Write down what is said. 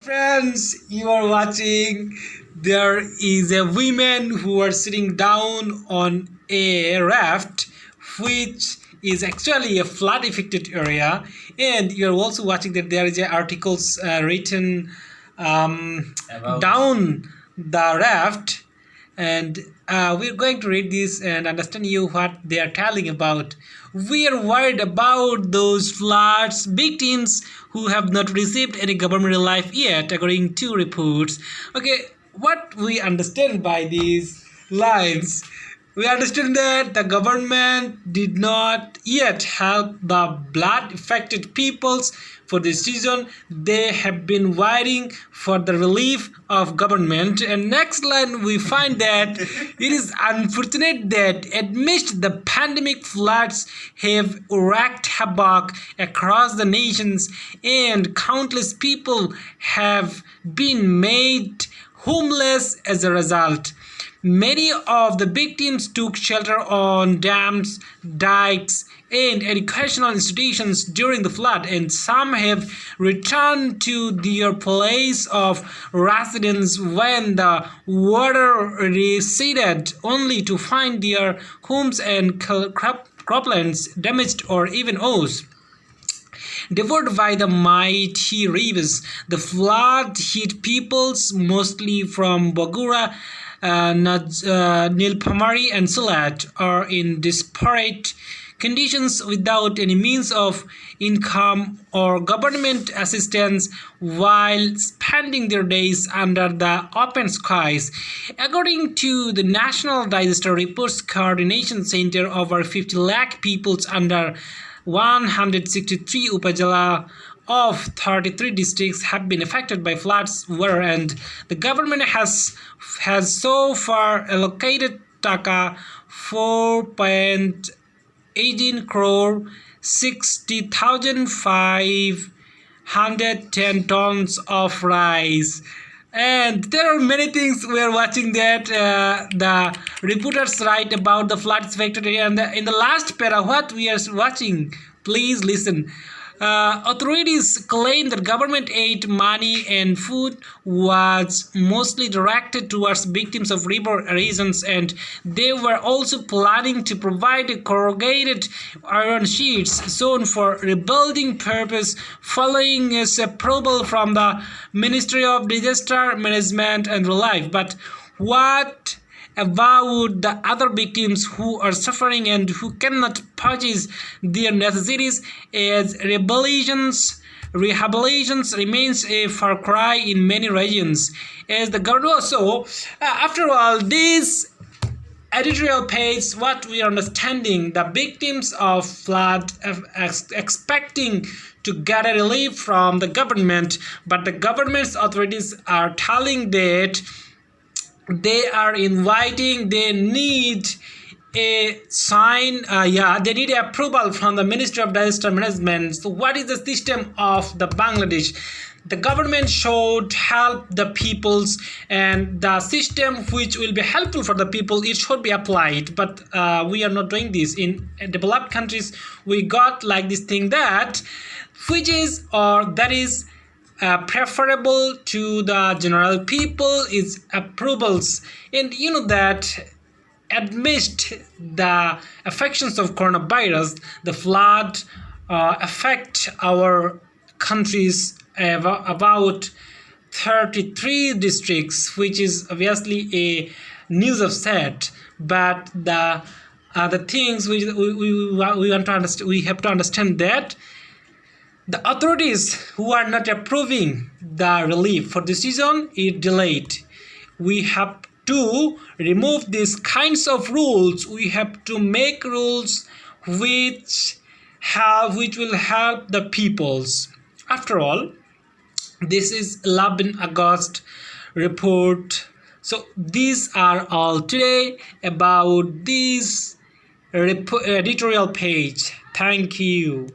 Friends, you are watching. There is a woman who are sitting down on a raft, which is actually a flood affected area, and you're also watching that there is articles written down the raft, and we're going to read this and understand you what they are telling about. We are worried about those floods victims who have not received any government relief yet, according to reports. Okay, what we understand by these lines, we understand that the government did not yet help the blood affected peoples for this season. They have been waiting for the relief of government. And next line we find that it is unfortunate that amidst the pandemic, floods have wreaked havoc across the nations and countless people have been made homeless as a result. Many of the victims took shelter on dams, dikes, and educational institutions during the flood, and some have returned to their place of residence when the water receded, only to find their homes and croplands damaged or even worse. Devoured by the mighty rivers, the flood hit peoples mostly from Bogura, Nilpamari and Sylhet are in desperate conditions without any means of income or government assistance while spending their days under the open skies. According to the National Disaster Reports Coordination Center, over 50 lakh peoples under 163 upazila of 33 districts have been affected by floods where, and the government has so far allocated taka 4.18 crore 60,510 tons of rice. And there are many things we are watching that the reporters write about the floods affected area. And in the last para, what we are watching, please listen. Authorities claim that government aid money and food was mostly directed towards victims of river erosions, and they were also planning to provide corrugated iron sheets sewn for rebuilding purpose following its approval from the Ministry of Disaster Management and Relief. But what about the other victims who are suffering and who cannot purchase their necessities, as rehabilitations remains a far cry in many regions, as the government. So after all, this editorial page, what we are understanding, the victims of flood expecting to get a relief from the government, but the government's authorities are telling that they are inviting, they need a sign, they need approval from the Ministry of Disaster Management. So what is the system of the Bangladesh? The government should help the peoples, and the system which will be helpful for the people, it should be applied. But we are not doing this. In developed countries, we got like this thing that which is, or that is, preferable to the general people is approvals. And you know that amidst the affections of coronavirus, the flood affect our countries about 33 districts, which is obviously a news of sad. But the things we want to understand, we have to understand that the authorities who are not approving the relief for the season is delayed. We have to remove these kinds of rules. We have to make rules which will help the peoples. After all, this is 11 August report. So these are all today about this editorial page. Thank you.